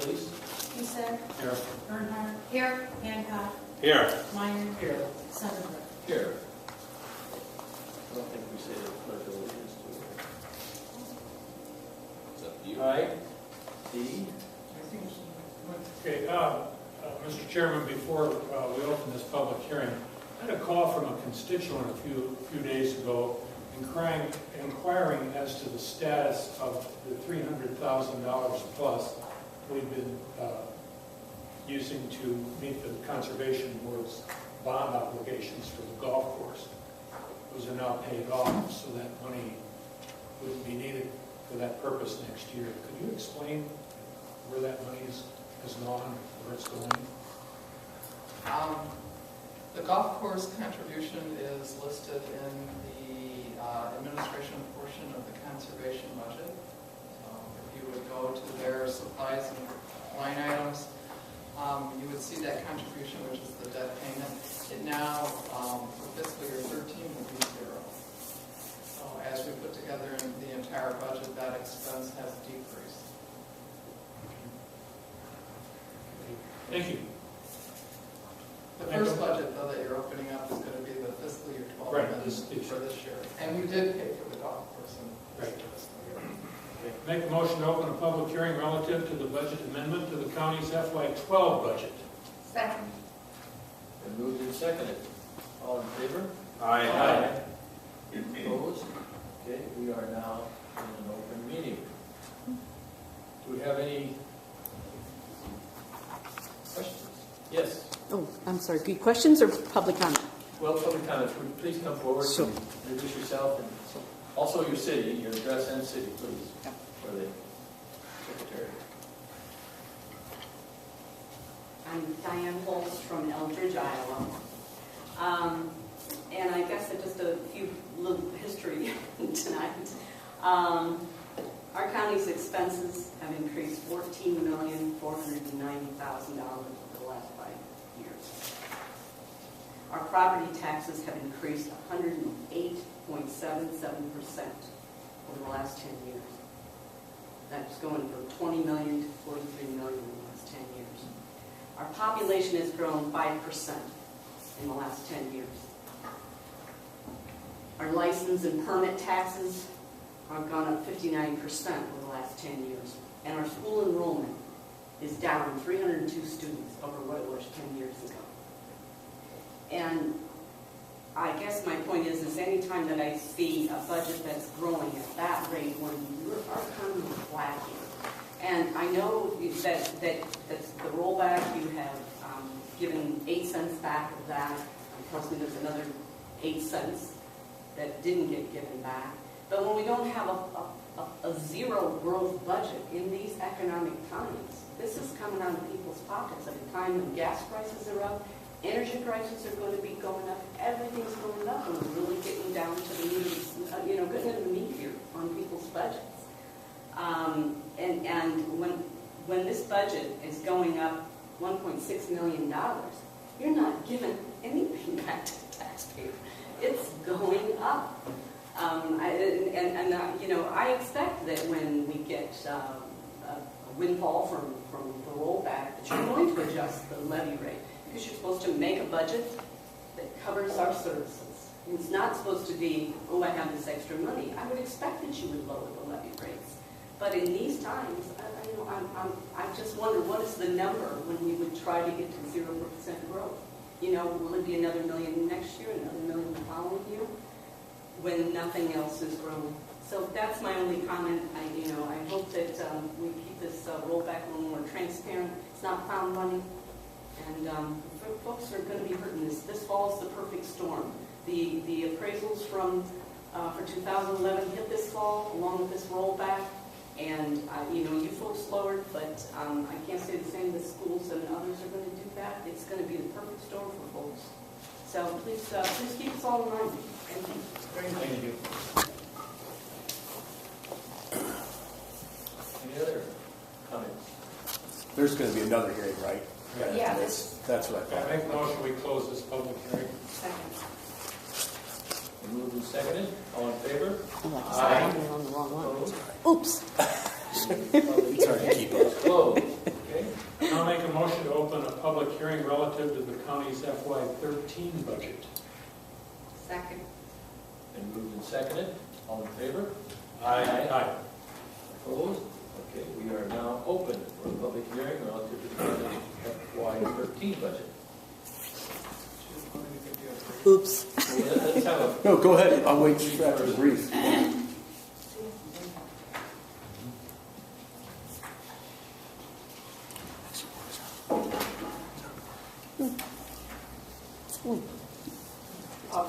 please. Husak. Here. Bernhardt. Here. Hancock. Here. Meyer. Here. Sonnenberg. Here. I don't think we say the pledge of allegiance to it. It's up to you. All right. D. Okay, Mr. Chairman, before we open this public hearing, I had a call from a constituent a few days ago inquiring as to the status of the $300,000 plus we've been using to meet the Conservation Board's bond obligations for the golf course. Those are now paid off, so that money wouldn't be needed for that purpose next year. Could you explain where that money has gone, where it's going? The golf course contribution is listed in the administration portion of the conservation budget. If you would go to their supplies and line items, you would see that contribution, which is the debt payment. It now, for fiscal year 13, will be zero. So as we put together in the entire budget, that expense has decreased. Thank you. The first budget, though, that you're opening up is going to be the fiscal year 12 Right, amendment this for this year. And we did pay for the golf course in Right. the fiscal year. Make a motion to open a public hearing relative to the budget amendment to the county's FY12 budget. Second. Been moved and seconded. All in favor? Aye. Opposed? Okay, we are now in an open meeting. Do we have any questions? Yes. Oh, I'm sorry. Good questions or public comment? Well, public comments, would you please come forward Sure. and introduce yourself and also your city, your address and city, please, Yep. for the secretary. I'm Diane Holtz from Eldridge, Iowa. And I guess just a few little history tonight. Our county's expenses have increased $14,490,000 over the last 5 years. Our property taxes have increased 108.77% over the last 10 years. That's going from 20 million to 43 million in the last 10 years. Our population has grown 5% in the last 10 years. Our license and permit taxes have gone up 59% over the last 10 years. And our school enrollment is down 302 students over what it was 10 years ago. And I guess my point is any time that I see a budget that's growing at that rate when our economy is lacking. And I know that's the rollback. You have given 8 cents back of that. Tells me there's another 8 cents that didn't get given back. But when we don't have a zero growth budget in these economic times, this is coming out of people's pockets at a time when gas prices are up, energy prices are going to be going up, everything's going up, and we're really getting down to the meat, getting into the meat here on people's budgets. And when this budget is going up $1.6 million, you're not giving anything back to the taxpayer. It's going up. I expect that when we get a windfall from the rollback, that you're going to adjust the levy rate because you're supposed to make a budget that covers our services. It's not supposed to be, oh, I have this extra money. I would expect that you would lower the levy rates. But in these times, I just wonder what is the number when we would try to get to 0% growth? Will it be another million next year, another million the following year, when nothing else is growing? So that's my only comment. I hope that we keep this rollback a little more transparent. It's not found money, and folks are going to be hurting. This fall is the perfect storm. The appraisals for 2011 hit this fall along with this rollback. And, you folks lowered, but I can't say the same that schools and others are going to do that. It's going to be the perfect storm for folks. So please keep us all in mind. Thank you. Thank you. Any other comments? There's going to be another hearing, right? Yeah. That's what I I thought. make a motion we close this public hearing. Second. Been moved and seconded. All in favor? Aye. I'm on the wrong one. Opposed? Oops. Public It's hard to keep up. hearing is closed. Okay. hearing relative to the county's FY13 budget. Second. Been moved and seconded. All in favor? Aye. Opposed? Okay, we are now open for a public hearing relative to the county's FY13 budget. Oops. So let's have a, No, go ahead. I'll wait after the brief.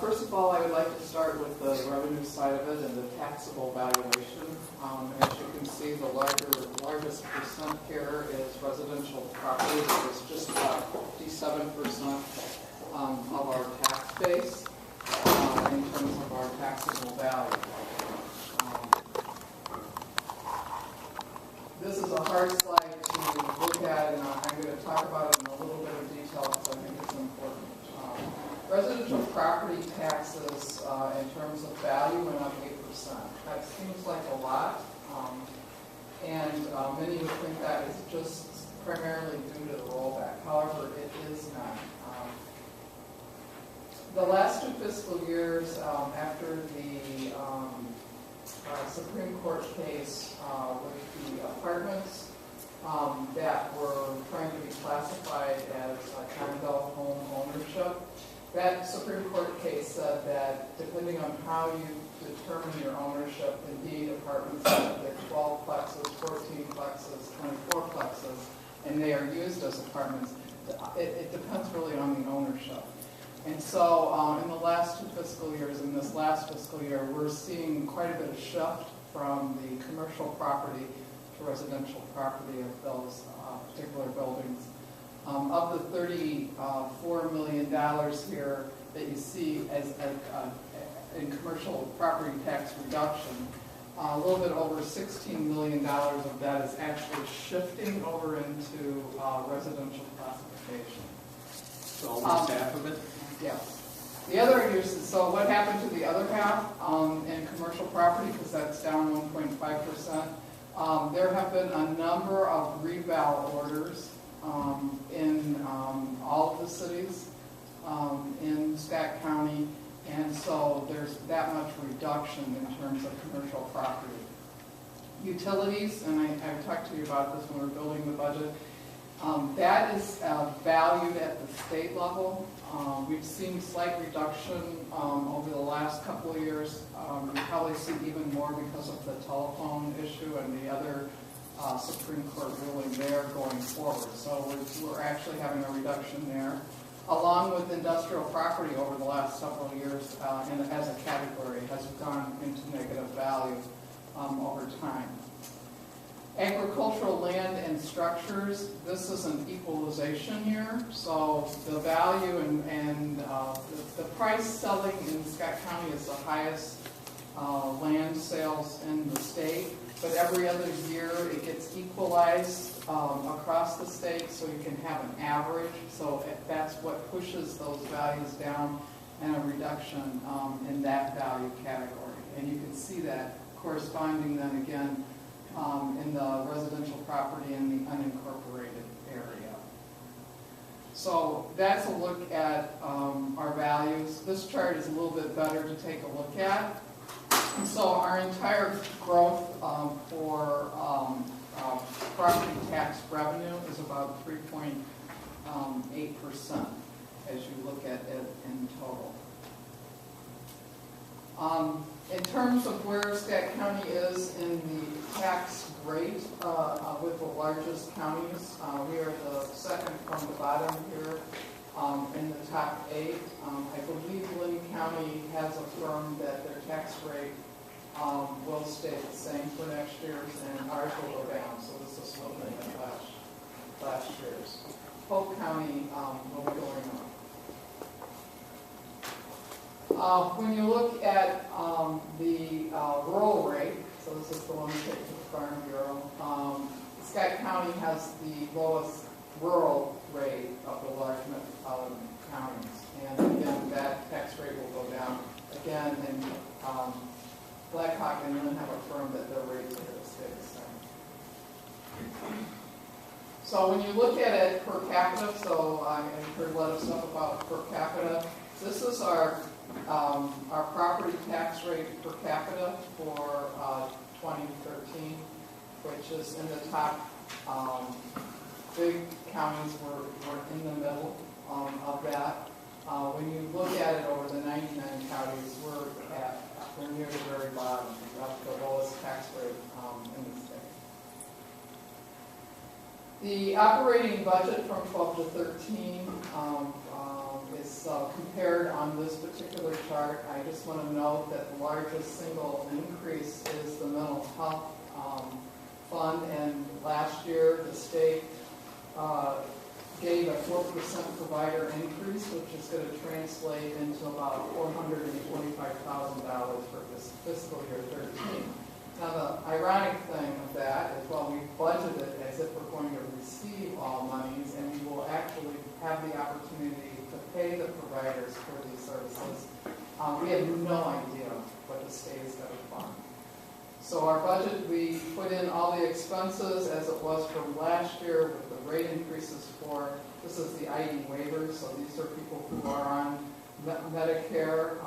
First of all, I would like to start with the revenue side of it and the taxable valuation. As you can see, the largest percent here is residential property. It's just about 57% of our tax base in terms of our taxable value. This is a hard slide to look at, and I'm going to talk about it in a little bit of detail because I think it's important. Residential property taxes in terms of value went up 8%. That seems like a lot, and many would think that is just primarily due to the rollback. However, it is not. The last 2 fiscal years after the Supreme Court case with the apartments that were trying to be classified as condo home ownership, that Supreme Court case said that depending on how you determine your ownership, indeed apartments have their 12 plexes, 14 plexes, 24 plexes, and they are used as apartments. It depends really on the ownership. And so in the last 2 fiscal years, in this last fiscal year, we're seeing quite a bit of shift from the commercial property to residential property of those particular buildings. Of the $34 million here that you see as in commercial property tax reduction, a little bit over $16 million of that is actually shifting over into residential classification. so almost half of it? Yes. The other uses, so what happened to the other half in commercial property, because that's down 1.5%, there have been a number of reval orders in all of the cities in Scott County, and so there's that much reduction in terms of commercial property. Utilities, and I talked to you about this when we were building the budget, that is valued at the state level. We've seen slight reduction over the last couple of years. We probably see even more because of the telephone issue and the other Supreme Court ruling there going forward. So we're actually having a reduction there, along with industrial property over the last several years, and as a category has gone into negative value over time. Agricultural land and structures, this is an equalization here. So the value and the price selling in Scott County is the highest land sales in the state, but every other year it gets equalized across the state so you can have an average. So that's what pushes those values down, and a reduction in that value category. And you can see that corresponding then again in the residential property in the unincorporated area. So that's a look at our values. This chart is a little bit better to take a look at. And so our entire growth for property tax revenue is about 3.8% as you look at it in total. In terms of where Scott County is in the tax rate with the largest counties, we are the second from the bottom here in the top 8. I believe Lynn County has affirmed that their tax rate will stay the same for next year's, and ours will go down, so this is lower than last year's. Polk County will be going up. When you look at the rural rate, so this is the one we take to the Farm Bureau, Scott County has the lowest rural rate of the large metropolitan counties. And again, that tax rate will go down. Again, and Blackhawk and Lynn have affirmed that their rates are going to stay the same. So when you look at it per capita, so I heard a lot of stuff about per capita. This is our property tax rate per capita for 2013, which is in the top. Big counties were in the middle of that. When you look at it over the 99 counties, we're near the very bottom, up the lowest tax rate in the state. The operating budget from 12 to 13 is compared on this particular chart. I just want to note that the largest single increase is the mental health fund, and last year the state gave a 4% provider increase, which is going to translate into about $425,000 for this fiscal year 13. Now, the ironic thing of that is while we budgeted as if we're going to receive all monies, and we will actually have the opportunity to pay the providers for these services, we have no idea what the state is going to fund. So our budget, we put in all the expenses as it was from last year with the rate increases for, this is the ID waivers, so these are people who are on Medicare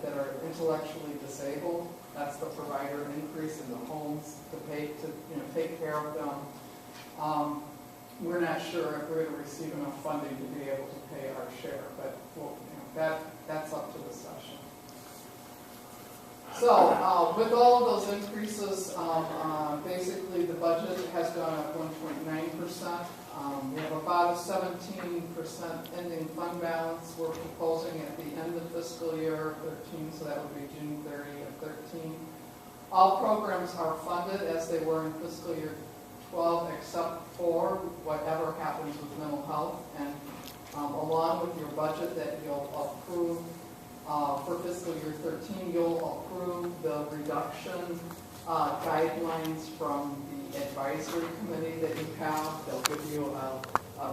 that are intellectually disabled. That's the provider increase in the homes to pay to take care of them. We're not sure if we're going to receive enough funding to be able to pay our share, but that's up to the session. So with all of those increases, basically the budget has gone up 1.9%. We have about a 17% ending fund balance. We're proposing at the end of fiscal year 13, so that would be June 30 of 13. All programs are funded as they were in fiscal year 12, except for whatever happens with mental health. And along with your budget that you'll approve for fiscal year 13, you'll approve the reduction guidelines from the advisory committee that you have. They'll give you a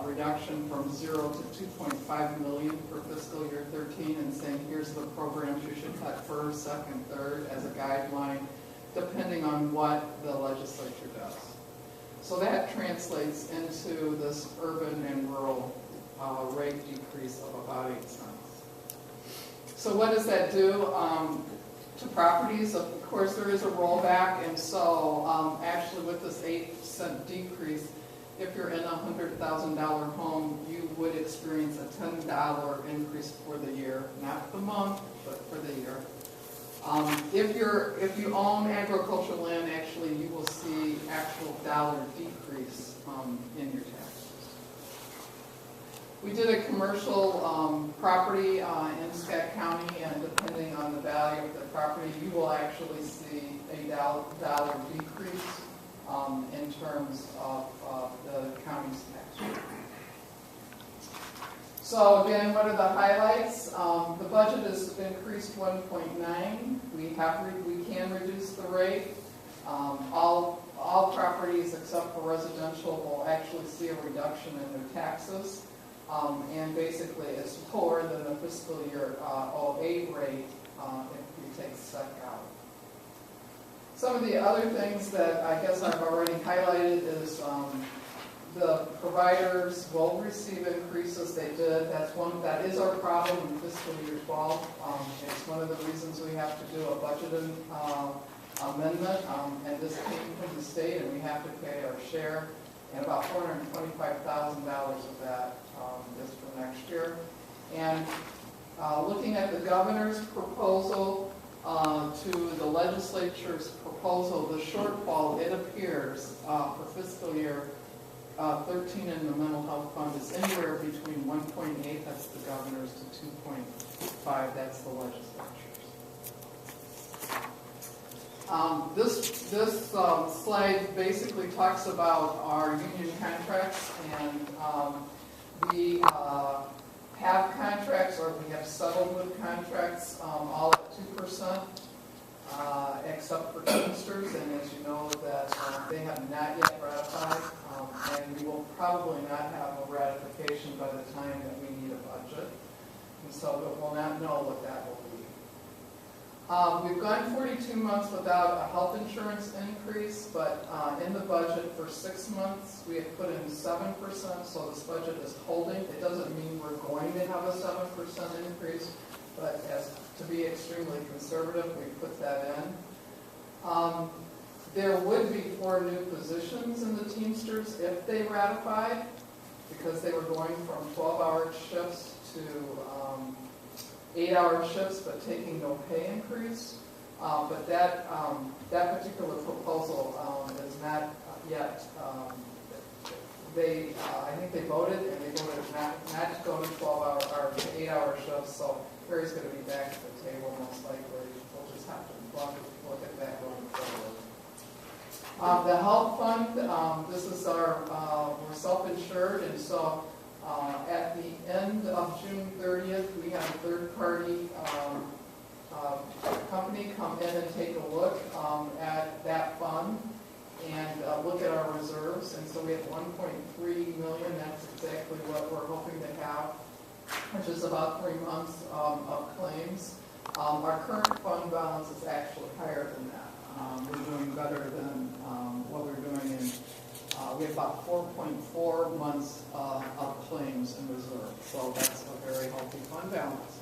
reduction from 0 to 2.5 million for fiscal year 13 and saying here's the programs you should cut first, second, third as a guideline, depending on what the legislature does. So that translates into this urban and rural rate decrease of about 8 cents. So what does that do to properties? Of course, there is a rollback, and so actually with this 8-cent decrease, if you're in a $100,000 home, you would experience a $10 increase for the year, not the month, but for the year. If you own agricultural land, actually you will see actual dollar decrease in your taxes. We did a commercial property in Scott County, and depending on the value of the property, you will actually see a dollar decrease in terms of the county's tax rate. So again, what are the highlights? The budget is increased 1.9. We can reduce the rate. All properties except for residential will actually see a reduction in their taxes. And basically it's lower than the fiscal year 08 rate if you take SEC out. Some of the other things that I guess I've already highlighted is the providers will receive increases. They did. That is our problem in fiscal year 12. It's one of the reasons we have to do a budget amendment, and this came from the state, and we have to pay our share. And about $425,000 of that is for next year. And looking at the governor's proposal to the legislature's proposal, the shortfall, it appears, for fiscal year 13 in the mental health fund is anywhere between 1.8, that's the governor's, to 2.5, that's the legislature's. This slide basically talks about our union contracts, and we have contracts, or we have settled with contracts, all at 2%, except for Teamsters, and as you know that they have not yet ratified, and we will probably not have a ratification by the time that we need a budget, and so we'll not know what that will be. We've gone 42 months without a health insurance increase, but in the budget for 6 months, we have put in 7%, so this budget is holding. It doesn't mean we're going to have a 7% increase, but as to be extremely conservative, we put that in. There would be 4 new positions in the Teamsters if they ratified, because they were going from 12-hour shifts to 8-hour shifts, but taking no pay increase. But that particular proposal is not yet. I think they voted, and they voted not to go to 12-hour or to 8-hour shifts. So Terry's going to be back at the table most likely. We'll just have to look at that going forward. The health fund. This is we're self-insured, and so. At the end of June 30th, we had a third-party company come in and take a look at that fund and look at our reserves. And so we have 1.3 million. That's exactly what we're hoping to have, which is about 3 months of claims. Our current fund balance is actually higher than that. We're doing better than what we're doing in. We have about 4.4 months of claims in reserve, so that's a very healthy fund balance.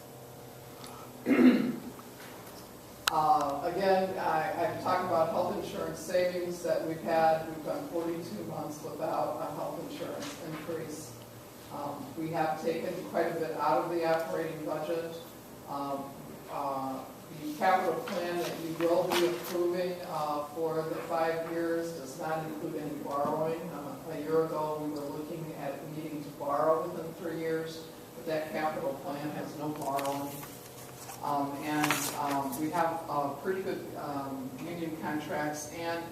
Again, I've talked about health insurance savings that we've had. We've done 42 months without a health insurance increase. We have taken quite a bit out of the operating budget. The capital plan that you will be approving for the 5 years does not include any borrowing. A year ago, we were looking at needing to borrow within 3 years, but that capital plan has no borrowing. And we have pretty good union contracts, and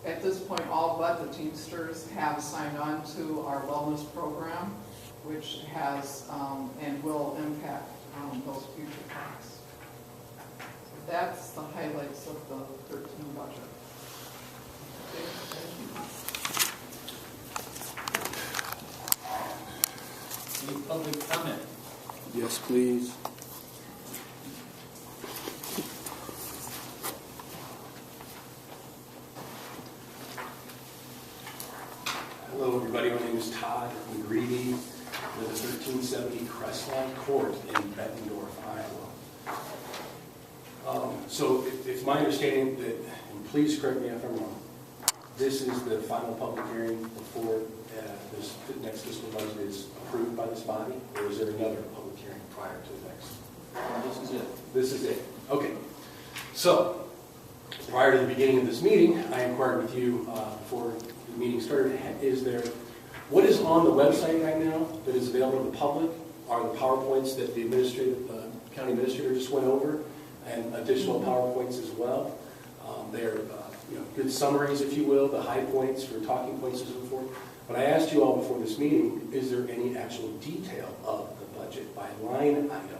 at this point, all but the Teamsters have signed on to our wellness program, which has and will impact those future costs. So that's the highlights of the 13 budget. Okay, thank you. Any public comment? Yes, please. Hello, everybody. My name is Todd McGreevy. I live at 1370 Crestline Court in Bettendorf, Iowa. So it's my understanding that, and please correct me if I'm wrong, this is the final public hearing before this next fiscal budget is approved by this body, or is there another public hearing prior to the next? This is it. This is it. Okay. So prior to the beginning of this meeting, I inquired with you before the meeting started, what is on the website right now that is available to the public are the PowerPoints that the county administrator just went over, and additional PowerPoints as well. They're good summaries, if you will, the high points for talking points and so forth. But I asked you all before this meeting, is there any actual detail of the budget by line item?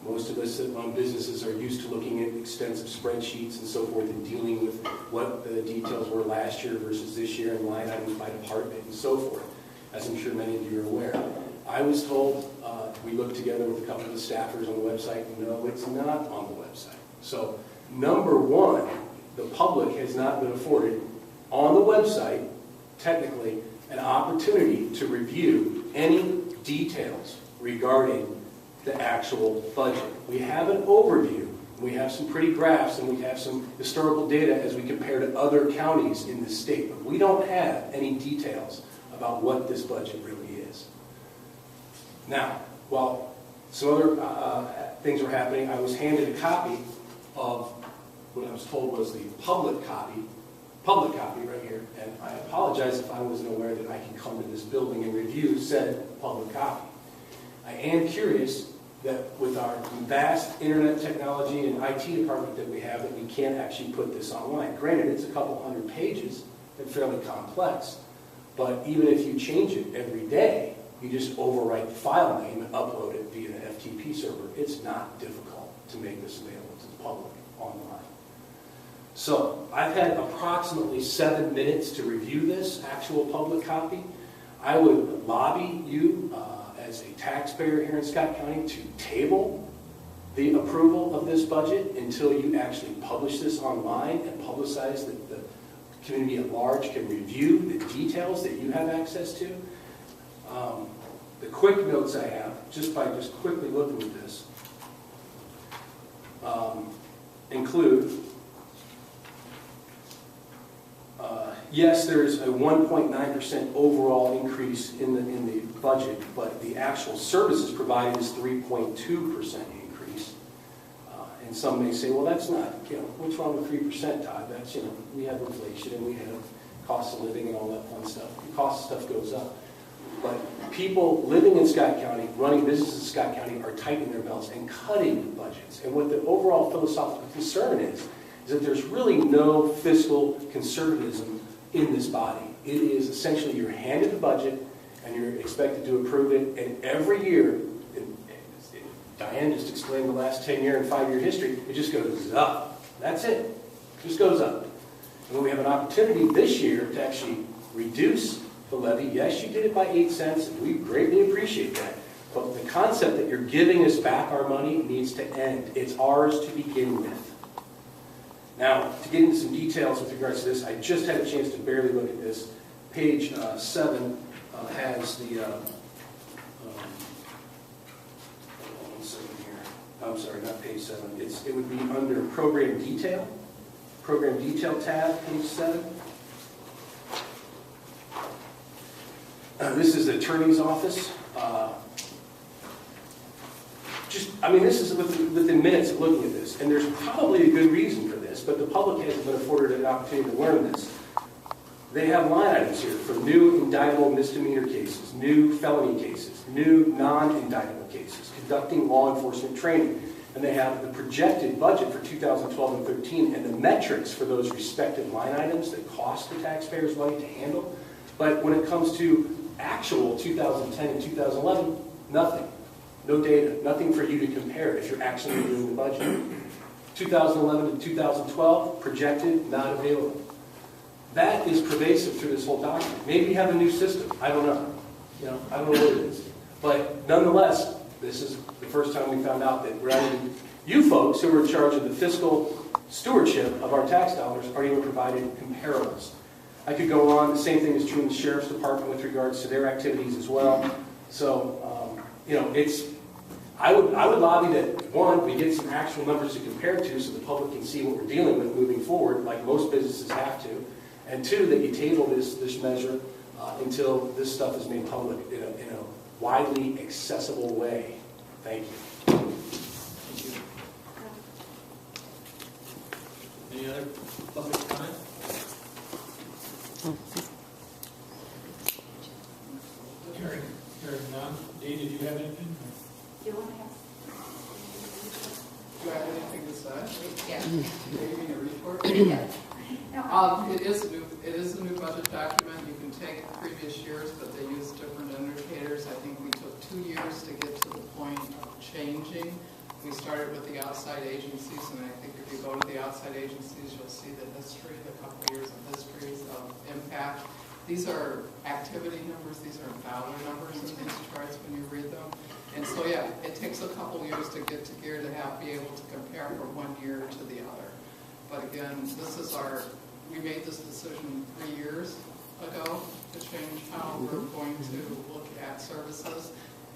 Most of us that run businesses are used to looking at extensive spreadsheets and so forth and dealing with what the details were last year versus this year and line items by department and so forth, as I'm sure many of you are aware. I was told, we looked together with a couple of the staffers on the website, no, it's not on the website. So, number one, the public has not been afforded on the website, technically, an opportunity to review any details regarding the actual budget. We have an overview, we have some pretty graphs, and we have some historical data as we compare to other counties in the state, but we don't have any details about what this budget really is. Now, while some other things were happening, I was handed a copy of what I was told was the public copy right here, and I apologize if I wasn't aware that I can come to this building and review said public copy. I am curious that with our vast internet technology and IT department that we have, that we can't actually put this online. Granted, it's a couple hundred pages and fairly complex, but even if you change it every day, you just overwrite the file name and upload it via the FTP server. It's not difficult to make this available to the public online. So I've had approximately 7 minutes to review this actual public copy. I would lobby you as a taxpayer here in Scott County to table the approval of this budget until you actually publish this online and publicize that the community at large can review the details that you have access to. The quick notes I have, just quickly looking at this, include, yes, there is a 1.9% overall increase in the budget, but the actual services provided is 3.2% increase. And some may say, well, that's not, what's wrong with 3%, Todd? That's, we have inflation and we have cost of living and all that fun stuff. The cost of stuff goes up. But people living in Scott County, running businesses in Scott County, are tightening their belts and cutting budgets. And what the overall philosophical concern is that there's really no fiscal conservatism in this body. It is essentially you're handed a budget and you're expected to approve it, and every year, Diane just explained the last 10-year and 5-year history, it just goes up. That's it. It just goes up. And when we have an opportunity this year to actually reduce the levy, yes, you did it by 8 cents, and we greatly appreciate that. But the concept that you're giving us back our money needs to end. It's ours to begin with. Now, to get into some details with regards to this, I just had a chance to barely look at this. Page 7 has the, one second here. I'm sorry, not page 7. It would be under Program Detail. Program Detail tab, page 7. This is the attorney's office. This is within minutes of looking at this, and there's probably a good reason for this, but the public hasn't been afforded an opportunity to learn this. They have line items here for new indictable misdemeanor cases, new felony cases, new non-indictable cases, conducting law enforcement training, and they have the projected budget for 2012 and 13 and the metrics for those respective line items that cost the taxpayers money to handle. But when it comes to actual 2010 and 2011, nothing. No data, nothing for you to compare if you're actually doing the budget. 2011 to 2012, projected, not available. That is pervasive through this whole document. Maybe you have a new system. I don't know. I don't know what it is. But nonetheless, this is the first time we found out that rather than you folks who are in charge of the fiscal stewardship of our tax dollars aren't even provided comparables. I could go on. The same thing is true in the Sheriff's Department with regards to their activities as well. So, I would lobby that, one, we get some actual numbers to compare to so the public can see what we're dealing with moving forward, like most businesses have to. And two, that you table this measure until this stuff is made public in a widely accessible way. Thank you. Any other public comment? Hearing none. Dee, did you have anything? Do you want to have? Do I have anything to say? Yeah. Maybe a report? Yeah. No, It is a new budget document. You can take previous years, but they use different indicators. I think we took 2 years to get to the point of changing. We started with the outside agencies, and I think if you go to the outside agencies, you'll see the history, the couple years of histories of impact. These are activity numbers. These are dollar numbers in these charts when you read them. And so, yeah, it takes a couple years to get to gear to be able to compare from one year to the other. But again, we made this decision 3 years ago to change how we're going to look at services,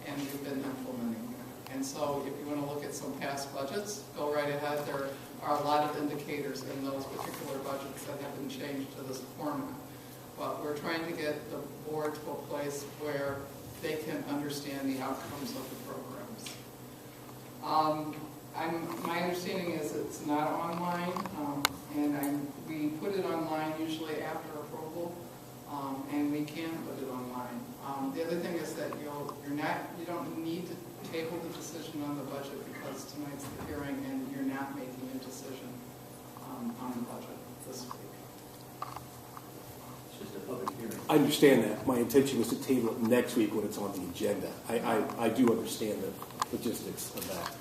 and we've been implementing that. And so if you want to look at some past budgets, go right ahead. There are a lot of indicators in those particular budgets that have been changed to this format. But we're trying to get the board to a place where they can understand the outcomes of the programs. My understanding is it's not online, and we put it online usually after approval, and we can put it online. The other thing is that you don't need to table the decision on the budget because tonight's the hearing, and you're not making a decision on the budget this week. Just a public hearing. I understand that. My intention was to table it next week when it's on the agenda. I do understand the logistics of that.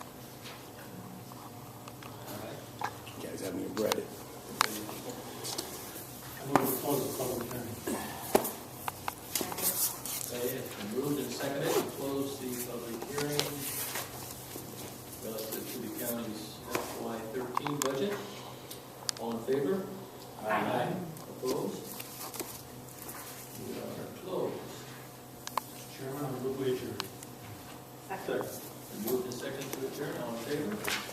All right. You guys haven't even read it. I'm going to close the public hearing. Okay, it's been moved and seconded to close the public hearing relative to the adjourn. Second. Moved and second to adjourn, all in favor?